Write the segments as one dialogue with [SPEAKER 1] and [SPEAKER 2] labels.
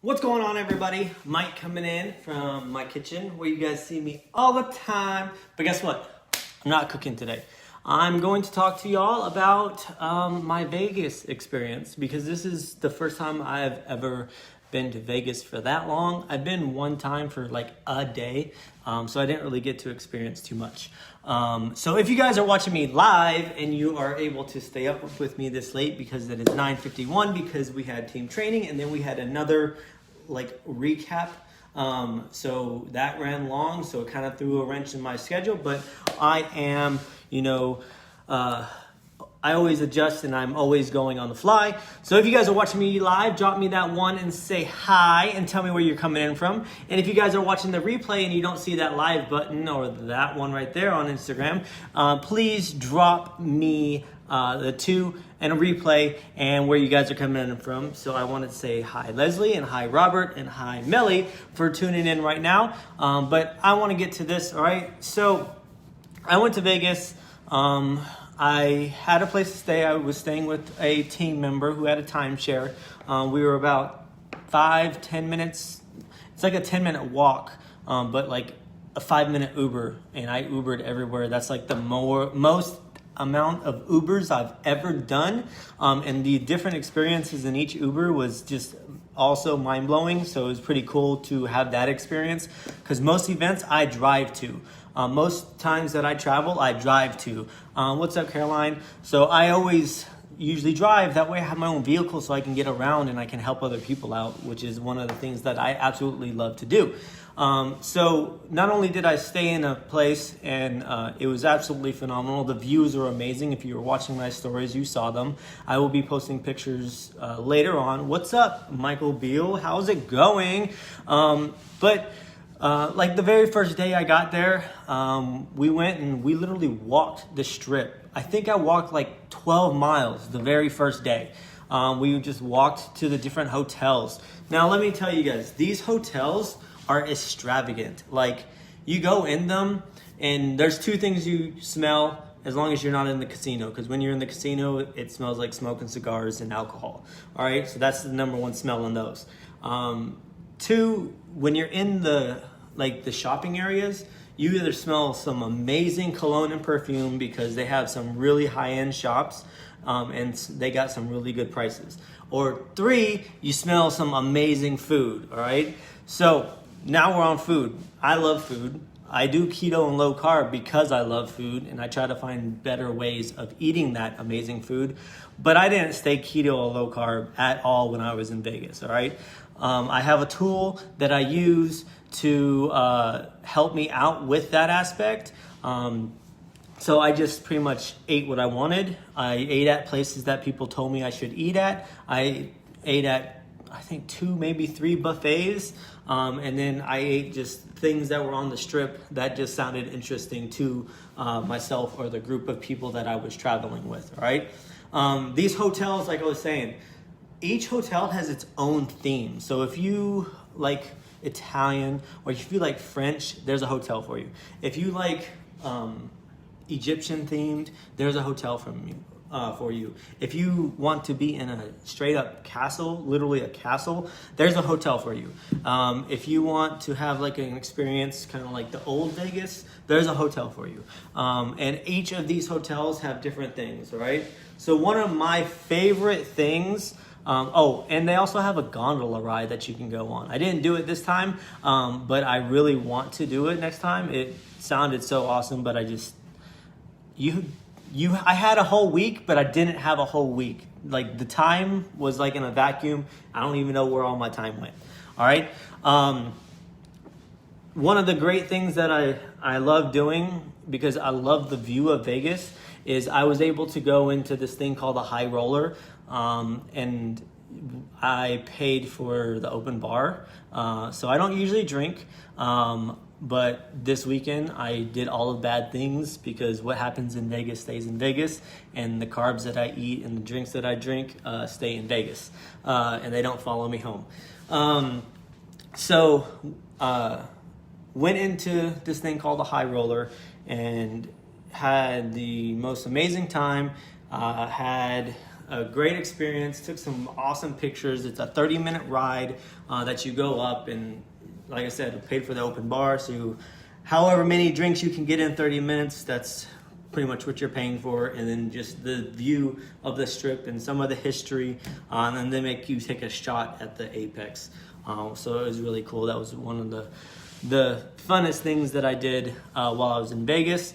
[SPEAKER 1] What's going on, everybody? Mike coming in from my kitchen where you guys see me all the time. But guess what? I'm not cooking today. I'm going to talk to y'all about my Vegas experience because this is the first time I've ever been to Vegas for that long. I've been one time for like a day, so I didn't really get to experience too much. So if you guys are watching me live and you are able to stay up with me this late because it is 9:51 because we had team training and then we had another like recap. So that ran long, so it kind of threw a wrench in my schedule, but I am, I always adjust and I'm always going on the fly. So if you guys are watching me live, drop me that one and say hi and tell me where you're coming in from. And if you guys are watching the replay and you don't see that live button or that one right there on Instagram, please drop me the two and a replay and where you guys are coming in from. So I wanted to say hi Leslie and hi Robert and hi Melly for tuning in right now. But I want to get to this, all right? So I went to Vegas. I had a place to stay. I was staying with a team member who had a timeshare. We were about 5-10 minutes. It's like a 10-minute walk, but like a 5-minute Uber, and I Ubered everywhere. That's like the most amount of Ubers I've ever done, and the different experiences in each Uber was just also mind-blowing. So it was pretty cool to have that experience because most events I drive to. Most times that I travel, I drive to. What's up, Caroline? So I always usually drive. That way I have my own vehicle so I can get around and I can help other people out, which is one of the things that I absolutely love to do. So not only did I stay in a place and it was absolutely phenomenal. The views are amazing. If you were watching my stories, you saw them. I will be posting pictures later on. What's up, Michael Beal? How's it going? Like the very first day I got there, we went and we literally walked the strip. I think I walked like 12 miles the very first day. We just walked to the different hotels. Now, let me tell you guys, these hotels are extravagant. Like, you go in them and there's two things you smell as long as you're not in the casino. Because when you're in the casino, it smells like smoking cigars and alcohol. All right, so that's the number one smell in those. Two, when you're in the shopping areas, you either smell some amazing cologne and perfume because they have some really high-end shops and they got some really good prices. Or three, you smell some amazing food, all right? So now we're on food. I love food. I do keto and low carb because I love food and I try to find better ways of eating that amazing food. But I didn't stay keto or low carb at all when I was in Vegas, all right? I have a tool that I use to help me out with that aspect. So I just pretty much ate what I wanted. I ate at places that people told me I should eat at. I ate at, I think, 2, maybe 3 buffets. And then I ate just things that were on the strip that just sounded interesting to myself or the group of people that I was traveling with, all right? These hotels, like I was saying, each hotel has its own theme. So if you like Italian or if you like French, there's a hotel for you. If you like Egyptian themed, there's a hotel for you. If you want to be in a straight up castle, literally a castle, there's a hotel for you. If you want to have like an experience kind of like the old Vegas, there's a hotel for you. And each of these hotels have different things, all right? So one of my favorite things, and they also have a gondola ride that you can go on. I didn't do it this time, but I really want to do it next time. It sounded so awesome, but I had a whole week, but I didn't have a whole week. Like, the time was like in a vacuum. I don't even know where all my time went. All right. One of the great things that I love doing, because I love the view of Vegas, is I was able to go into this thing called the High Roller, and I paid for the open bar. So I don't usually drink, but this weekend I did all the bad things because what happens in Vegas stays in Vegas, and the carbs that I eat and the drinks that I drink stay in Vegas, and they don't follow me home. So went into this thing called the High Roller and had the most amazing time. Had a great experience. Took some awesome pictures. It's a 30-minute ride that you go up, and like I said, paid for the open bar. So however many drinks you can get in 30 minutes, that's pretty much what you're paying for. And then just the view of the strip and some of the history, and they make you take a shot at the Apex. So it was really cool. That was one of the funnest things that I did while I was in Vegas.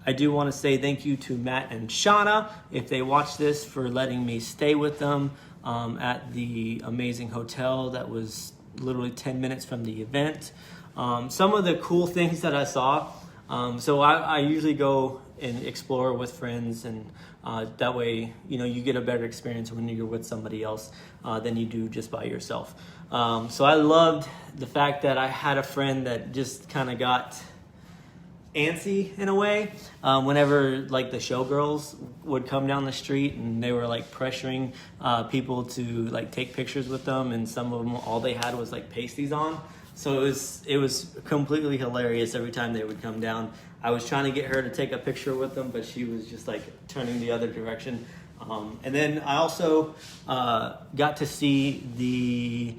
[SPEAKER 1] I do want to say thank you to Matt and Shauna, if they watch this, for letting me stay with them at the amazing hotel that was literally 10 minutes from the event. Some of the cool things that I saw, so I usually go and explore with friends, and that way, you know, you get a better experience when you're with somebody else than you do just by yourself. So I loved the fact that I had a friend that just kind of got antsy in a way whenever like the showgirls would come down the street, and they were like pressuring people to like take pictures with them, and some of them, all they had was like pasties on. So it was completely hilarious every time they would come down. I was trying to get her to take a picture with them, but she was just like turning the other direction. And then I also got to see the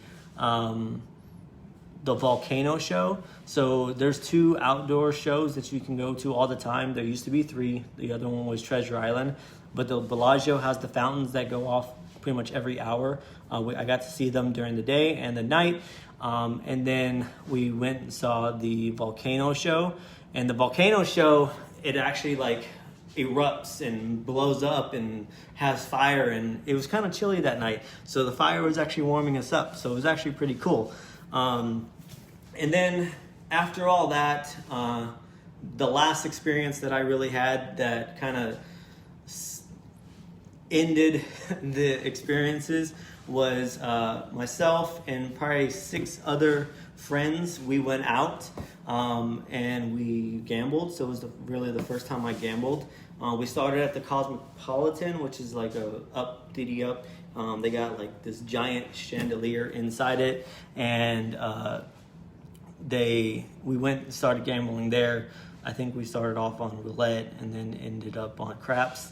[SPEAKER 1] volcano show. So there's 2 outdoor shows that you can go to all the time. There used to be 3. The other one was Treasure Island, but the Bellagio has the fountains that go off pretty much every hour. I got to see them during the day and the night. And then we went and saw the volcano show. And the volcano show, it actually like erupts and blows up and has fire, and it was kind of chilly that night. So the fire was actually warming us up. So it was actually pretty cool. And then after all that, the last experience that I really had that kind of ended the experiences was myself and probably 6 other friends. We went out and we gambled. So it was really the first time I gambled. We started at the Cosmopolitan, which is like a up. They got like this giant chandelier inside it, and we went and started gambling there. I think we started off on roulette and then ended up on craps.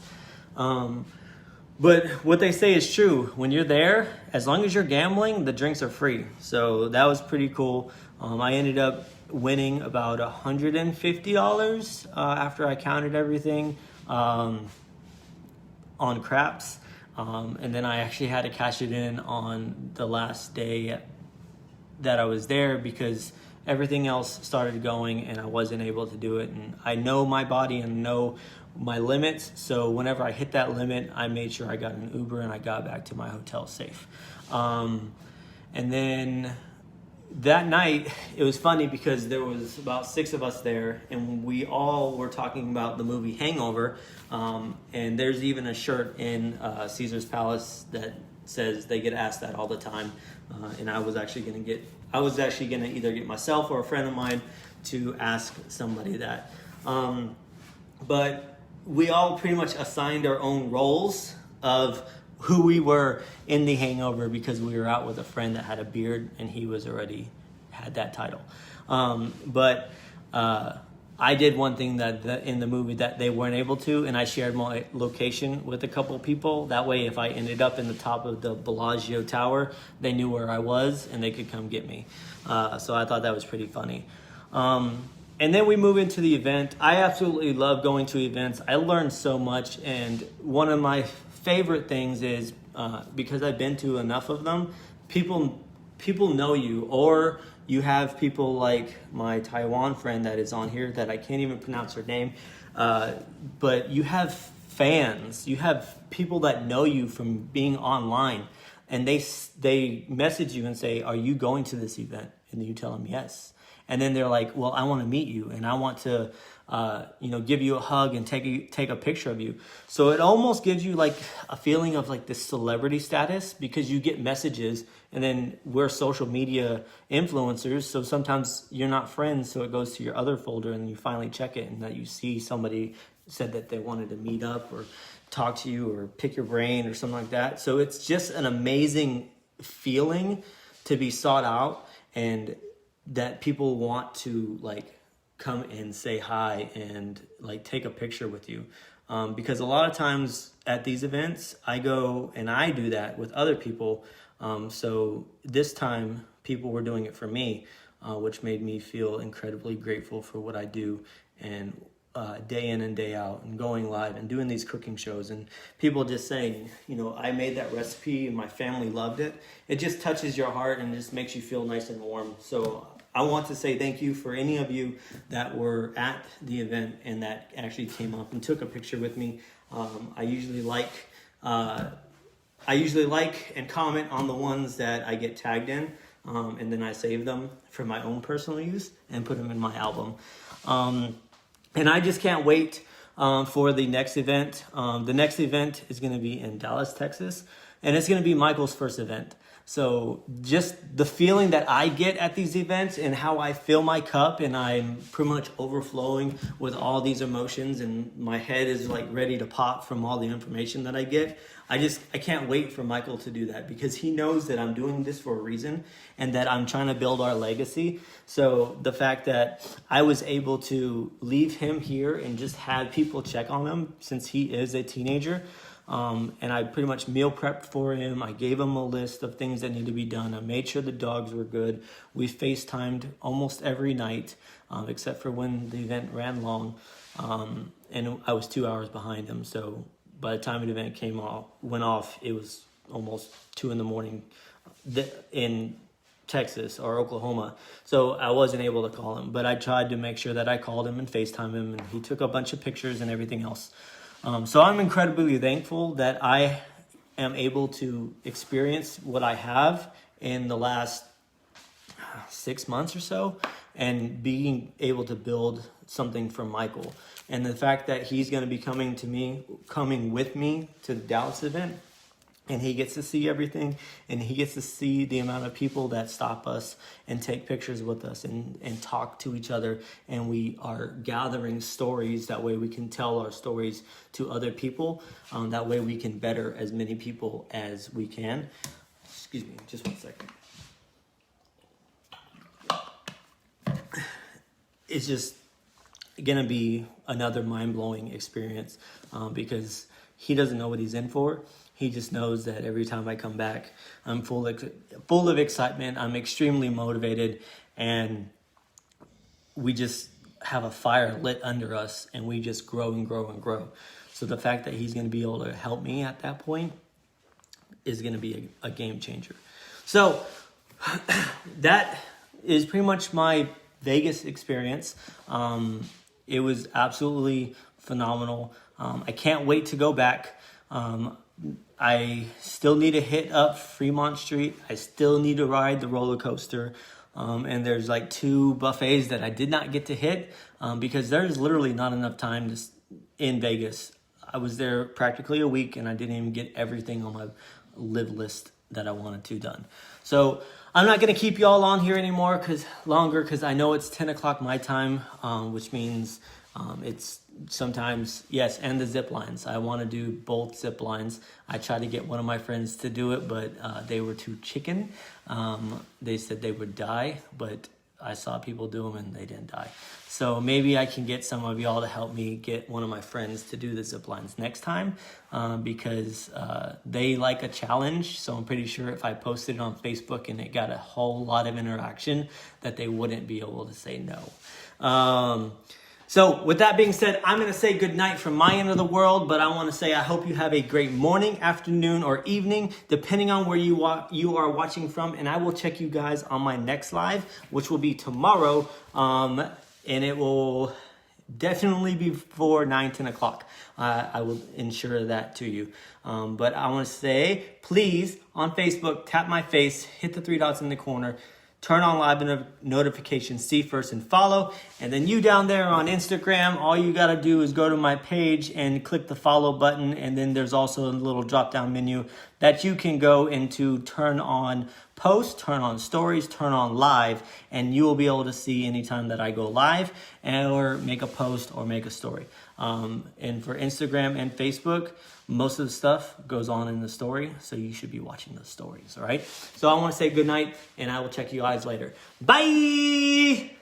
[SPEAKER 1] But what they say is true. When you're there, as long as you're gambling, the drinks are free. So that was pretty cool. I ended up winning about $150 after I counted everything on craps. And then I actually had to cash it in on the last day that I was there, because everything else started going and I wasn't able to do it. And I know my body and know my limits. So whenever I hit that limit, I made sure I got an Uber and I got back to my hotel safe. And then that night, it was funny because there was about 6 of us there, and we all were talking about the movie Hangover. And there's even a shirt in Caesar's Palace that says they get asked that all the time. And I was actually gonna either get myself or a friend of mine to ask somebody that. But we all pretty much assigned our own roles of who we were in the Hangover, because we were out with a friend that had a beard and he was already had that title. But I did one thing that in the movie that they weren't able to, and I shared my location with a couple people. That way, if I ended up in the top of the Bellagio Tower, they knew where I was and they could come get me. So I thought that was pretty funny. And then we move into the event. I absolutely love going to events. I learned so much, and one of my favorite things is because I've been to enough of them, people know you, or you have people like my Taiwan friend that is on here that I can't even pronounce her name, but you have fans, you have people that know you from being online, and they message you and say, "Are you going to this event?" And then you tell them yes. And then they're like, "Well, I want to meet you, and I want to, give you a hug and take a picture of you." So it almost gives you like a feeling of like this celebrity status, because you get messages, and then we're social media influencers. So sometimes you're not friends, so it goes to your other folder, and you finally check it, and that you see somebody said that they wanted to meet up or talk to you or pick your brain or something like that. So it's just an amazing feeling to be sought out, and that people want to like come and say hi and like take a picture with you. because a lot of times at these events, I go and I do that with other people. So this time, people were doing it for me, which made me feel incredibly grateful for what I do, and day in and day out, and going live and doing these cooking shows, and people just saying, I made that recipe and my family loved it. It just touches your heart and just makes you feel nice and warm. So I want to say thank you for any of you that were at the event and that actually came up and took a picture with me. I usually like and comment on the ones that I get tagged in, and then I save them for my own personal use and put them in my album. And I just can't wait for the next event. The next event is going to be in Dallas, Texas, and it's going to be Michael's first event. So just the feeling that I get at these events and how I fill my cup, and I'm pretty much overflowing with all these emotions, and my head is like ready to pop from all the information that I get. I can't wait for Michael to do that, because he knows that I'm doing this for a reason and that I'm trying to build our legacy. So the fact that I was able to leave him here and just have people check on him since he is a teenager, and I pretty much meal prepped for him. I gave him a list of things that need to be done. I made sure the dogs were good. We FaceTimed almost every night, except for when the event ran long, and I was 2 hours behind him. So by the time the event went off, it was almost 2 a.m. in Texas or Oklahoma. So I wasn't able to call him, but I tried to make sure that I called him and FaceTime him, and he took a bunch of pictures and everything else. So I'm incredibly thankful that I am able to experience what I have in the last 6 months or so, and being able to build something for Michael. And the fact that he's going to be coming with me to the Dallas event, and he gets to see everything, and he gets to see the amount of people that stop us and take pictures with us and talk to each other. And we are gathering stories. That way we can tell our stories to other people. That way we can better as many people as we can. Excuse me, just 1 second. It's just going to be another mind-blowing experience, because he doesn't know what he's in for. He just knows that every time I come back, I'm full of excitement. I'm extremely motivated, and we just have a fire lit under us, and we just grow and grow and grow. So the fact that he's going to be able to help me at that point is going to be a game changer. So that is pretty much my Vegas experience. It was absolutely phenomenal. I can't wait to go back. I still need to hit up Fremont Street. I still need to ride the roller coaster. And there's like 2 buffets that I did not get to hit, because there's literally not enough time in Vegas. I was there practically a week, and I didn't even get everything on my live list that I wanted to done. So I'm not going to keep y'all on here anymore because I know it's 10 o'clock my time, which means it's sometimes, yes, and the zip lines. I want to do both zip lines. I tried to get one of my friends to do it, but they were too chicken. They said they would die, but I saw people do them and they didn't die. So maybe I can get some of y'all to help me get one of my friends to do the zip lines next time, because they like a challenge. So I'm pretty sure if I posted it on Facebook and it got a whole lot of interaction, that they wouldn't be able to say no. So with that being said, I'm going to say good night from my end of the world, but I want to say I hope you have a great morning, afternoon, or evening, depending on where you are watching from. And I will check you guys on my next live, which will be tomorrow, and it will definitely be before 9-10 o'clock. I will ensure that to you. But I want to say, please, on Facebook, tap my face, hit the 3 dots in the corner, turn on live notifications, see first and follow. And then you down there on Instagram, all you got to do is go to my page and click the follow button. And then there's also a little drop down menu that you can go into turn on post, turn on stories, turn on live, and you will be able to see anytime that I go live or make a post or make a story. And for Instagram and Facebook, most of the stuff goes on in the story, so you should be watching the stories, all right? So I want to say good night, and I will check you guys later. Bye!